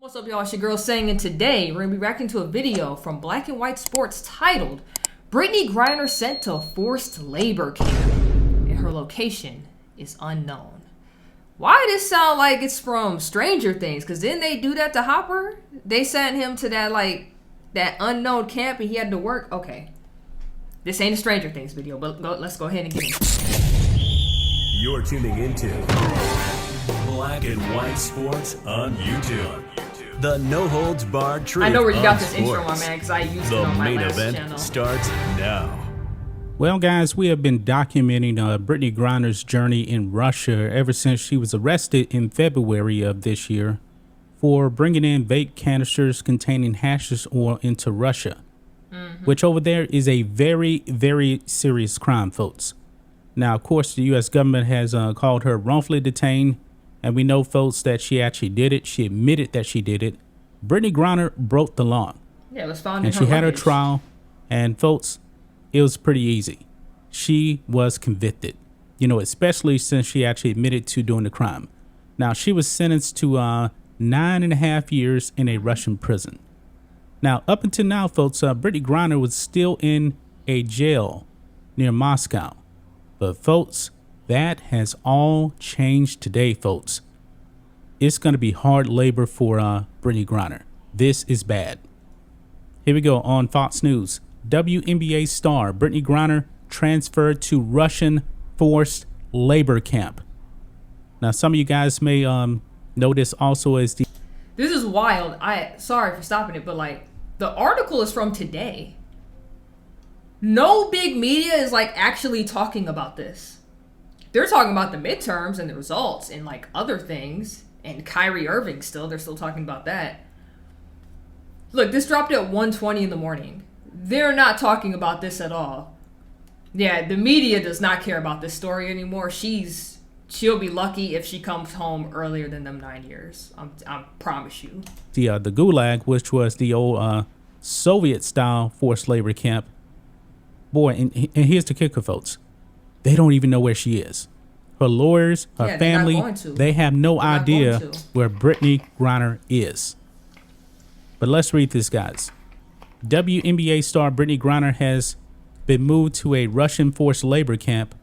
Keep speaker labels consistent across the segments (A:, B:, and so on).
A: What's up, y'all? It's your girl Saying, and today we're going to be reacting to a video from Black and White Sports titled Brittney Griner sent to forced labor camp and her location is unknown. Why does this sound like it's from Stranger Things? Because didn't they do that to Hopper? They sent him to that unknown camp and he had to work. Okay, this ain't a Stranger Things video, but let's go ahead and get into it.
B: You're tuning into Black and White Sports on YouTube. The no holds barred truth.
A: I know where you got this
B: sports.
A: intro, my man, because I used it on my last channel. The main event
B: starts now.
C: Well, guys, we have been documenting Brittney Griner's journey in Russia ever since she was arrested in February of this year for bringing in vape canisters containing hashish oil into Russia, which over there is a very, very serious crime, folks. Now, of course, the U.S. government has called her wrongfully detained, and we know, folks, that she actually did it. She admitted that she did it. Brittney Griner broke the law.
A: Yeah, it was found in
C: and
A: her
C: she had her
A: luggage.
C: trial, and folks, it was pretty easy. She was convicted, especially since she actually admitted to doing the crime. Now, she was sentenced to 9.5 years in a Russian prison. Now, up until now, folks, Brittney Griner was still in a jail near Moscow. But, folks, that has all changed today, folks. It's going to be hard labor for Brittney Griner. This is bad. Here we go on Fox News. WNBA star Brittney Griner transferred to Russian forced labor camp. Now, some of you guys may know this also as the...
A: This is wild. Sorry for stopping it, but the article is from today. No big media is actually talking about this. They're talking about the midterms and the results and other things. And Kyrie Irving they're still talking about that. Look, this dropped at 1:20 in the morning. They're not talking about this at all. Yeah, the media does not care about this story anymore. She'll be lucky if she comes home earlier than them 9 years. I promise you.
C: The Gulag, which was the old Soviet-style forced labor camp. Boy, and here's the kicker, folks. They don't even know where she is. Her lawyers, her family, they have no idea where Brittney Griner is. But let's read this, guys. WNBA star Brittney Griner has been moved to a Russian forced labor camp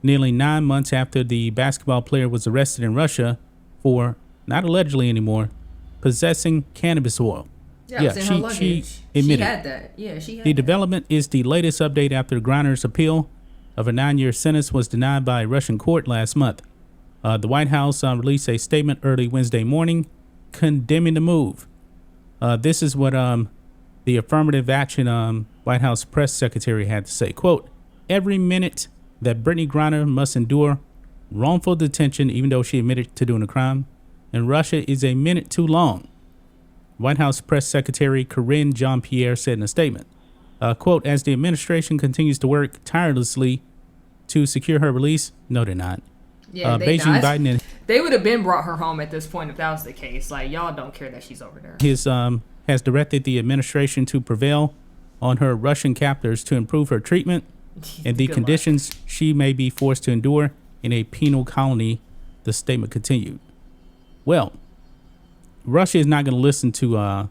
C: nearly 9 months after the basketball player was arrested in Russia for, not allegedly anymore, possessing cannabis oil.
A: Yeah, she
C: admitted.
A: She had that. Yeah, she had
C: The
A: that.
C: development is the latest update after Griner's appeal of a 9-year sentence was denied by a Russian court last month. The White House released a statement early Wednesday morning condemning the move. This is what the affirmative action White House press secretary had to say. Quote, every minute that Brittney Griner must endure wrongful detention, even though she admitted to doing a crime, in Russia is a minute too long. White House press secretary Karine Jean-Pierre said in a statement, quote, as the administration continues to work tirelessly to secure her release. No, they're not.
A: Yeah,
C: Beijing, Biden, and
A: they would have been brought her home at this point if that was the case. Y'all don't care that she's over there.
C: has directed the administration to prevail on her Russian captors to improve her treatment and the conditions she may be forced to endure in a penal colony, the statement continued. Well, Russia is not going to listen to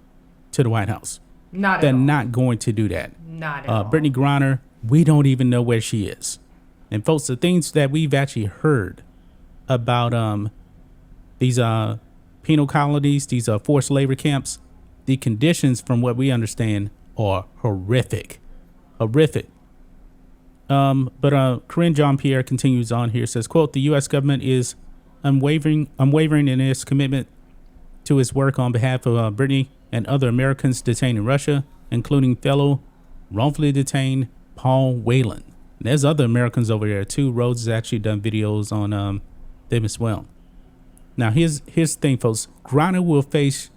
C: the White House. They're not going to do that.
A: Not at all.
C: Brittney Griner, we don't even know where she is. And folks, the things that we've actually heard about these penal colonies, these forced labor camps, the conditions from what we understand are horrific. Horrific. But Karine Jean-Pierre continues on here, says, quote, the U.S. government is unwavering in its commitment to its work on behalf of Brittney and other Americans detained in Russia, including fellow wrongfully detained Paul Whelan. And there's other Americans over there too. Rhodes has actually done videos on them as well. Now here's the thing, folks. Griner will face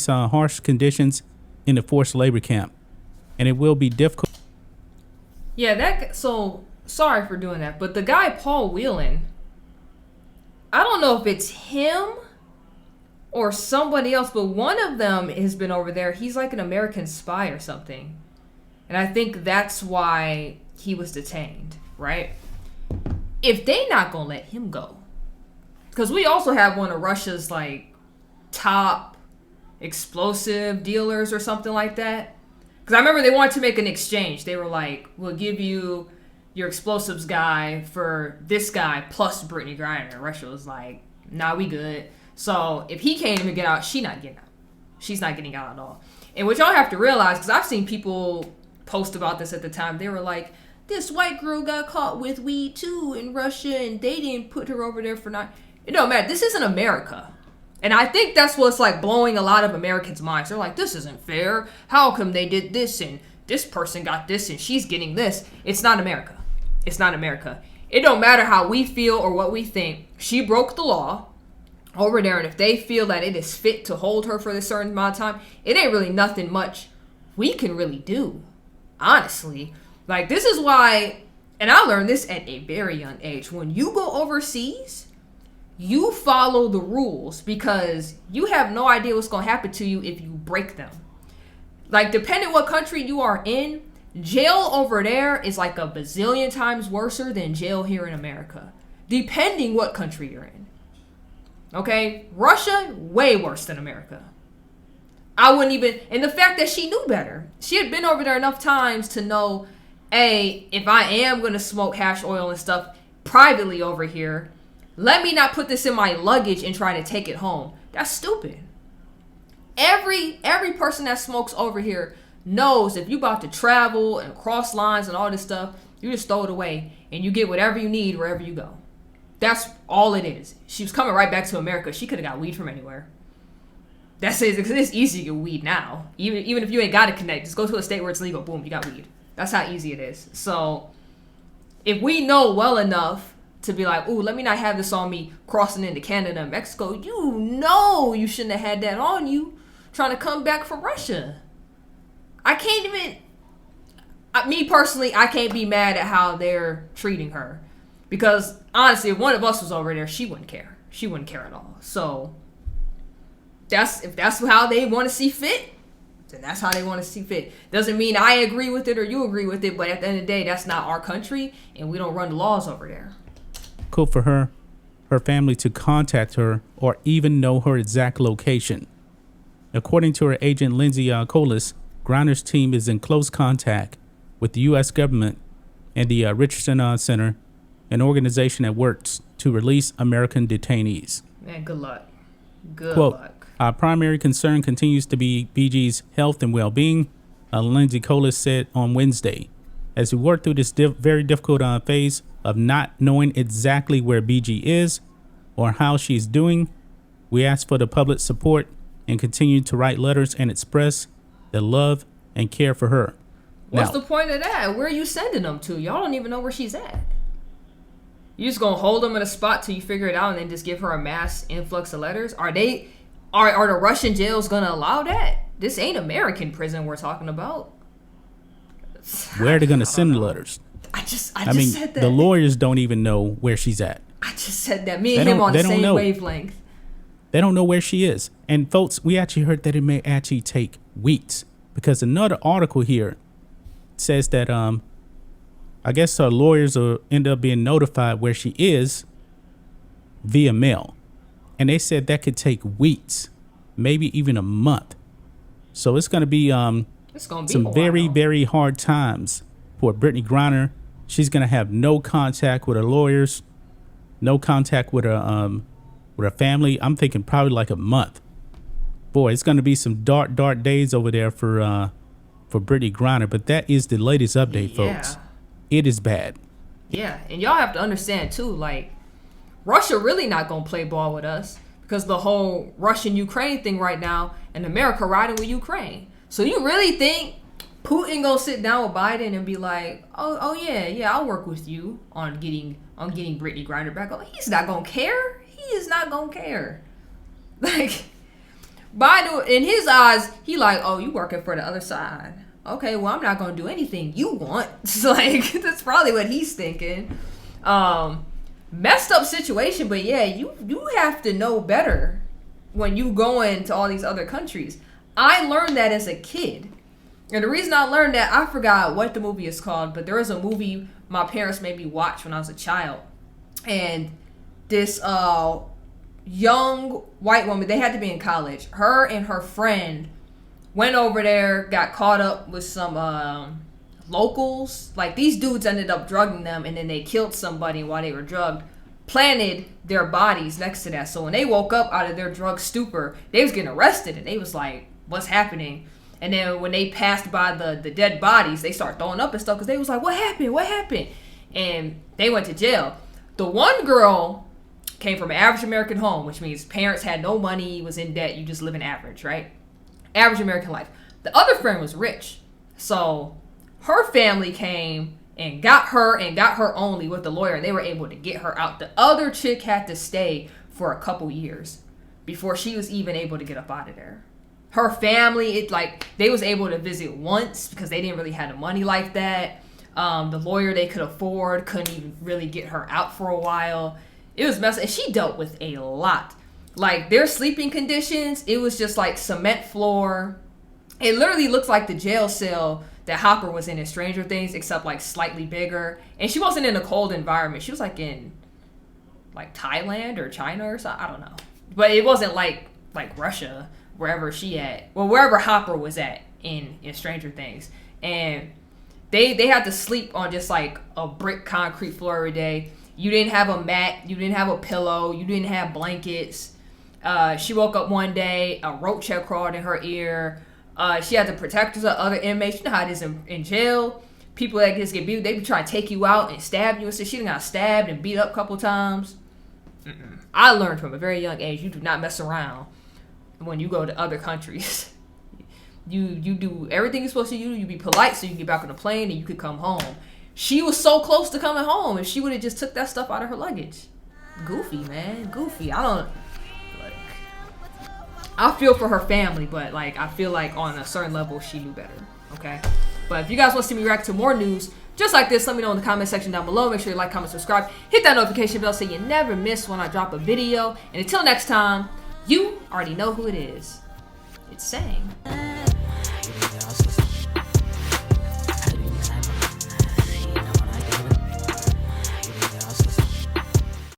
C: harsh conditions in the forced labor camp, and it will be difficult.
A: Yeah, so sorry for doing that, but the guy Paul Whelan, I don't know if it's him or somebody else, but one of them has been over there. He's like an American spy or something. And I think that's why he was detained, right? If they not gonna let him go, because we also have one of Russia's top explosive dealers or something like that. Because I remember they wanted to make an exchange. They were like, we'll give you your explosives guy for this guy plus Brittney Griner. Russia was like, nah, we good. So if he can't even get out, she's not getting out. She's not getting out at all. And what y'all have to realize, because I've seen people post about this at the time, they were like, this white girl got caught with weed too in Russia and they didn't put her over there for not. It don't matter. This isn't America. And I think that's what's like blowing a lot of Americans' minds. They're like, this isn't fair. How come they did this and this person got this and she's getting this? It's not America. It's not America. It don't matter how we feel or what we think. She broke the law over there, and if they feel that it is fit to hold her for a certain amount of time, it ain't really nothing much we can really do. Honestly. Like, this is why, and I learned this at a very young age. When you go overseas, you follow the rules because you have no idea what's going to happen to you if you break them. Like, depending what country you are in, jail over there is like a bazillion times worse than jail here in America. Depending what country you're in. Okay? Russia, way worse than America. I wouldn't even, and the fact that she knew better. She had been over there enough times to know, hey, if I am going to smoke hash oil and stuff privately over here, let me not put this in my luggage and try to take it home. That's stupid. Every person that smokes over here knows if you about to travel and cross lines and all this stuff, you just throw it away and you get whatever you need wherever you go. That's all it is. She was coming right back to America. She could have got weed from anywhere. That's it, because it's easy to get weed now. Even if you ain't got to connect, just go to a state where it's legal. Boom, you got weed. That's how easy it is. So if we know well enough to be like, ooh, let me not have this on me crossing into Canada and Mexico, you know you shouldn't have had that on you trying to come back from Russia. I can't even, me personally, I can't be mad at how they're treating her. Because honestly, if one of us was over there, she wouldn't care. She wouldn't care at all. So if that's how they want to see fit, then that's how they want to see fit. Doesn't mean I agree with it or you agree with it, but at the end of the day, that's not our country, and we don't run the laws over there.
C: Cool for her family to contact her or even know her exact location. According to her agent, Lindsay Colas, Griner's team is in close contact with the U.S. government and the Richardson Center, an organization that works to release American detainees.
A: Man, good luck. Good
C: Quote,
A: luck.
C: Our primary concern continues to be BG's health and well-being, Lindsay Colas said on Wednesday. As we work through this very difficult phase of not knowing exactly where BG is or how she's doing, we ask for the public support and continue to write letters and express the love and care for her.
A: What's the point of that? Where are you sending them to? Y'all don't even know where she's at. You just gonna hold them in a spot till you figure it out and then just give her a mass influx of letters? Are the Russian jails gonna allow that? This ain't American prison we're talking about.
C: Where are they gonna send the letters?
A: I just said that.
C: The lawyers don't even know where she's at.
A: I just said that. Me and him on the same wavelength.
C: They don't know where she is. And folks, we actually heard that it may actually take weeks, because another article here says that I guess her lawyers will end up being notified where she is via mail. And they said that could take weeks, maybe even a month. So it's going to be some very, very hard times for Brittney Griner. She's going to have no contact with her lawyers, no contact with her family. I'm thinking probably like a month. Boy, it's going to be some dark, dark days over there for Brittney Griner. But that is the latest update, folks. It is bad.
A: Yeah, and y'all have to understand too, like, Russia really not gonna play ball with us because the whole Russian-Ukraine thing right now, and America riding with Ukraine. So you really think Putin gonna sit down with Biden and be like, oh yeah, I'll work with you on getting Brittney Griner back? Oh, he's not gonna care. He is not gonna care. Like, Biden, in his eyes, he like, oh, you working for the other side. Okay, well, I'm not going to do anything you want. So, like, that's probably what he's thinking. Messed up situation, but yeah, you have to know better when you go into all these other countries. I learned that as a kid. And the reason I learned that, I forgot what the movie is called, but there is a movie my parents made me watch when I was a child. And this young white woman. They had to be in college. Her and her friend went over there, got caught up with some locals. Like, these dudes ended up drugging them, and then they killed somebody while they were drugged, planted their bodies next to that. So when they woke up out of their drug stupor, they was getting arrested, and they was like, what's happening? And then when they passed by the dead bodies, they started throwing up and stuff, because they was like, what happened? And they went to jail. The one girl came from an average American home, which means parents had no money, was in debt, you just live an average, right? Average American life. The other friend was rich. So her family came and got her only with the lawyer, and they were able to get her out. The other chick had to stay for a couple years before she was even able to get up out of there. Her family, they was able to visit once because they didn't really have the money like that. The lawyer they could afford couldn't even really get her out for a while. It was messy. And she dealt with a lot. Like, their sleeping conditions, it was just like cement floor. It literally looked like the jail cell that Hopper was in Stranger Things, except like slightly bigger. And she wasn't in a cold environment. She was like in like Thailand or China or something. I don't know. But it wasn't like Russia, wherever wherever Hopper was at in Stranger Things. And they had to sleep on just like a brick concrete floor every day. You didn't have a mat. You didn't have a pillow. You didn't have blankets. She woke up one day, a roach had crawled in her ear. She had to protect her other inmates. You know how it is in jail. People that just get beat, they be trying to take you out and stab you. And so she got stabbed and beat up a couple times. I learned from a very young age, you do not mess around when you go to other countries. You do everything you're supposed to do. You be polite so you can get back on the plane and you could come home. She was so close to coming home if she would have just took that stuff out of her luggage. Goofy, man. Goofy. I feel for her family, but I feel like on a certain level she knew better. Okay? But if you guys want to see me react to more news just like this, let me know in the comment section down below. Make sure you like, comment, subscribe. Hit that notification bell so you never miss when I drop a video. And until next time, you already know who it is. It's Sang.